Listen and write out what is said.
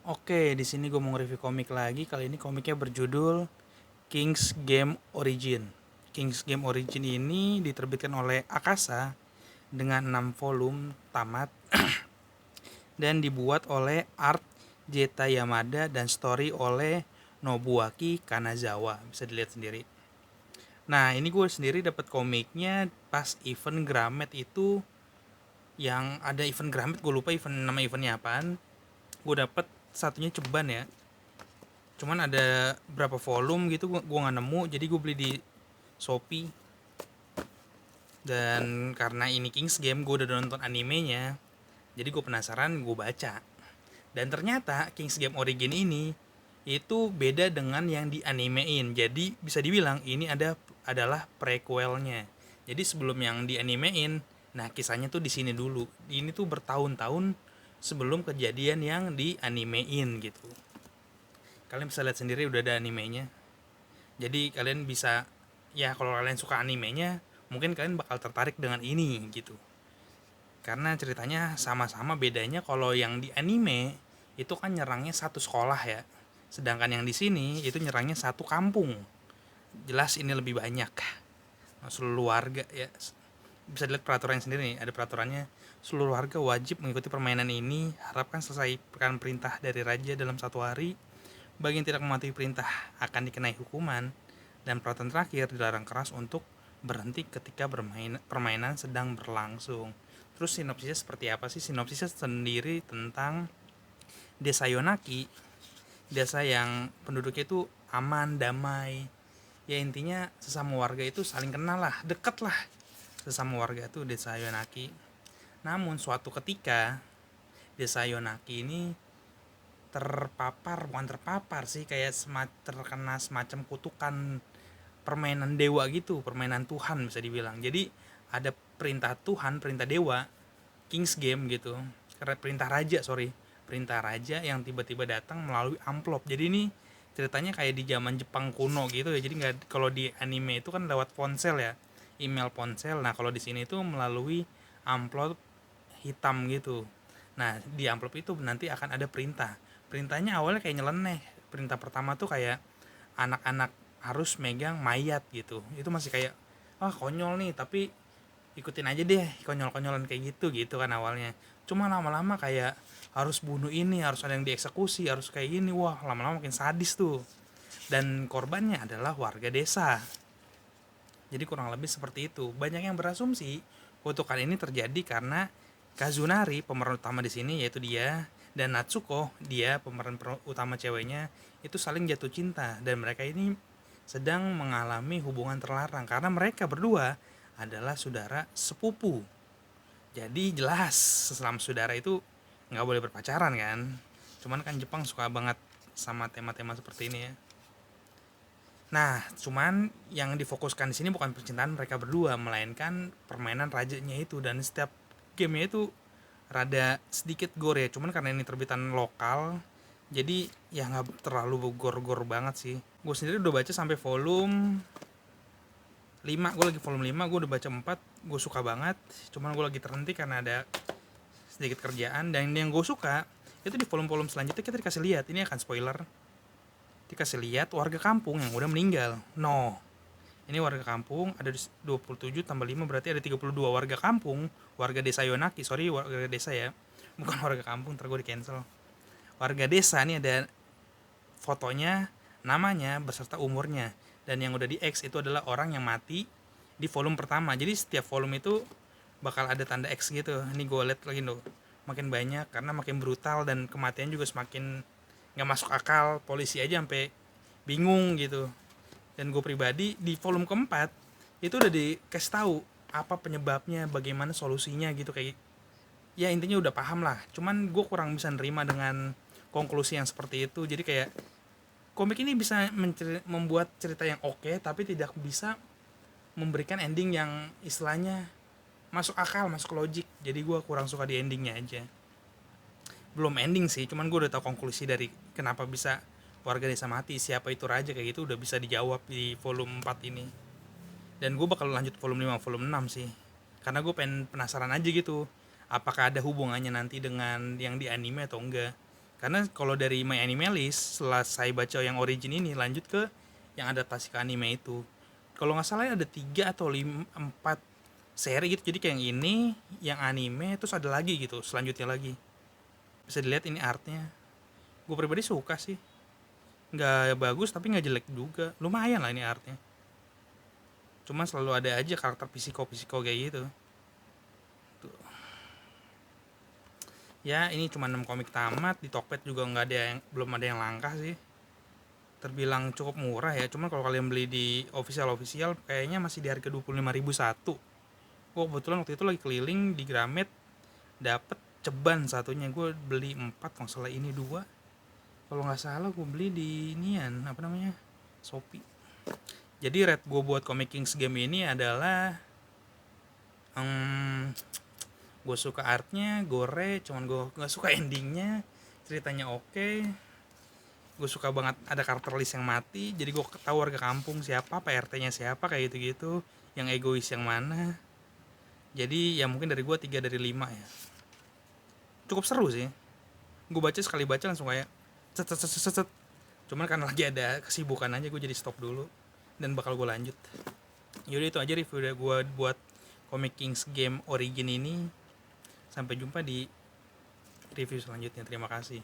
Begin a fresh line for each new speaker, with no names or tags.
Oke, di sini gue mau nge-review komik lagi. Kali ini komiknya berjudul King's Game Origin. King's Game Origin ini diterbitkan oleh Akasa dengan 6 volume tamat dan dibuat oleh Art Jeta Yamada dan story oleh Nobuaki Kanazawa. Bisa dilihat sendiri. Nah, ini gue sendiri dapat komiknya pas event Gramet itu, yang ada event Gramet, gue lupa nama eventnya apaan. Gue dapet satunya ceban ya, cuman ada berapa volume gitu gua nggak nemu, jadi gue beli di Shopee. Dan karena ini King's Game, gue udah nonton animenya, jadi gue penasaran, gue baca. Dan ternyata King's Game Origin ini itu beda dengan yang di animein. Jadi bisa dibilang ini adalah prequelnya. Jadi sebelum yang di animein, nah kisahnya tuh di sini dulu. Ini tuh bertahun-tahun sebelum kejadian yang di animein gitu. Kalian bisa lihat sendiri udah ada animenya. Jadi kalian bisa, ya kalau kalian suka animenya, mungkin kalian bakal tertarik dengan ini gitu. Karena ceritanya sama-sama, bedanya kalau yang di anime itu kan nyerangnya satu sekolah ya. Sedangkan yang di sini itu nyerangnya satu kampung. Jelas ini lebih banyak. Seluruh warga ya. Bisa dilihat peraturannya sendiri nih, ada peraturannya. Seluruh warga wajib mengikuti permainan ini, harapkan selesaikan perintah dari raja dalam 1 hari. Bagi yang tidak mematuhi perintah akan dikenai hukuman, dan peraturan terakhir dilarang keras untuk berhenti ketika permainan sedang berlangsung. Terus sinopsisnya seperti apa sih? Sinopsisnya sendiri tentang desa Yonaki, desa yang penduduknya itu aman, damai. Ya intinya sesama warga itu saling kenal lah, deket lah sesama warga itu desa Yonaki. Namun suatu ketika desa Yonaki ini bukan terpapar sih, kayak terkena semacam kutukan permainan dewa gitu, permainan Tuhan bisa dibilang. Jadi ada perintah Tuhan, perintah dewa, King's Game gitu, karena perintah raja yang tiba-tiba datang melalui amplop. Jadi ini ceritanya kayak di zaman Jepang kuno gitu ya. Jadi nggak, kalau di anime itu kan lewat ponsel ya, email ponsel. Nah kalau di sini itu melalui amplop hitam gitu. Nah di amplop itu nanti akan ada perintah. Perintahnya awalnya kayak nyeleneh. Perintah pertama tuh kayak anak-anak harus megang mayat gitu. Itu masih kayak, ah konyol nih, tapi ikutin aja deh, konyol-konyolan kayak gitu gitu kan awalnya. Cuma lama-lama kayak harus bunuh ini, harus ada yang dieksekusi, harus kayak gini. Wah, lama-lama makin sadis tuh. Dan korbannya adalah warga desa. Jadi kurang lebih seperti itu. Banyak yang berasumsi kutukan ini terjadi karena Kazunari, pemeran utama di sini yaitu dia, dan Natsuko, dia pemeran utama ceweknya, itu saling jatuh cinta, dan mereka ini sedang mengalami hubungan terlarang karena mereka berdua adalah saudara sepupu. Jadi jelas sesama saudara itu nggak boleh berpacaran kan. Cuman kan Jepang suka banget sama tema-tema seperti ini ya. Nah, cuman yang difokuskan di sini bukan percintaan mereka berdua, melainkan permainan rajanya itu. Dan setiap gamenya itu rada sedikit gore ya. Cuman karena ini terbitan lokal, jadi ya nggak terlalu gor-gor banget sih. Gue sendiri udah baca sampai volume 5. Gue lagi volume 5, gue udah baca 4. Gue suka banget. Cuman gue lagi terhenti karena ada sedikit kerjaan. Dan yang gue suka itu di volume-volume selanjutnya kita dikasih lihat, ini akan spoiler, dikasih lihat warga kampung yang udah meninggal. No, ini warga kampung ada 27 tambah 5 berarti ada 32 warga kampung, warga desa Yonaki, sorry warga desa ya, bukan warga kampung, ntar gue di cancel. Warga desa ini ada fotonya, namanya beserta umurnya, dan yang udah di X itu adalah orang yang mati di volume pertama. Jadi setiap volume itu bakal ada tanda X gitu. Ini gue liat lagi tuh, makin banyak karena makin brutal, dan kematian juga semakin nggak masuk akal. Polisi aja sampai bingung gitu. Dan gue pribadi di volume keempat itu udah dikasih tahu apa penyebabnya, bagaimana solusinya gitu, kayak ya intinya udah paham lah. Cuman gue kurang bisa nerima dengan konklusi yang seperti itu. Jadi kayak komik ini bisa membuat cerita yang oke, tapi tidak bisa memberikan ending yang istilahnya masuk akal, masuk logik. Jadi gue kurang suka di endingnya aja. Belum ending sih, cuman gue udah tahu konklusi dari kenapa bisa warga desa mati, siapa itu raja, kayak gitu udah bisa dijawab di volume 4 ini. Dan gue bakal lanjut volume 5, volume 6 sih, karena gue pengen penasaran aja gitu apakah ada hubungannya nanti dengan yang di anime atau enggak. Karena kalau dari My Anime List, setelah saya baca yang origin ini, lanjut ke yang adaptasi ke anime itu. Kalau nggak salah ada 3 atau 4 seri gitu. Jadi kayak yang ini, yang anime, terus ada lagi gitu, selanjutnya lagi. Bisa dilihat ini artnya. Gue pribadi suka sih. Nggak bagus tapi nggak jelek juga. Lumayan lah ini artnya. Cuma selalu ada aja karakter psiko-psiko kayak gitu. Tuh. Ya ini cuma 6 komik tamat. Di Tokped juga nggak ada yang, belum ada yang langka sih. Terbilang cukup murah ya. Cuman kalau kalian beli di official kayaknya masih di harga 25.000 satu. Gue kebetulan waktu itu lagi keliling di Gramet, dapet ceban satunya. Gue beli 4, kalau salah ini 2. Kalau nggak salah gue beli di inian, apa namanya, Shopee. Jadi rate gue buat Comic Kings game ini adalah gue suka artnya, gore, cuman gue nggak suka endingnya. Ceritanya oke. Gue suka banget ada karakter list yang mati, jadi gue tahu warga kampung siapa, PRT-nya siapa, kayak gitu-gitu. Yang egois yang mana. Jadi ya mungkin dari gue 3 dari 5 ya. Cukup seru sih. Gue baca sekali baca langsung kayak set set set set set. Cuman karena lagi ada kesibukan aja, gue jadi stop dulu dan bakal gue lanjut. Yaudah itu aja review gue buat Comic Kings game origin ini. Sampai jumpa di review selanjutnya. Terima kasih.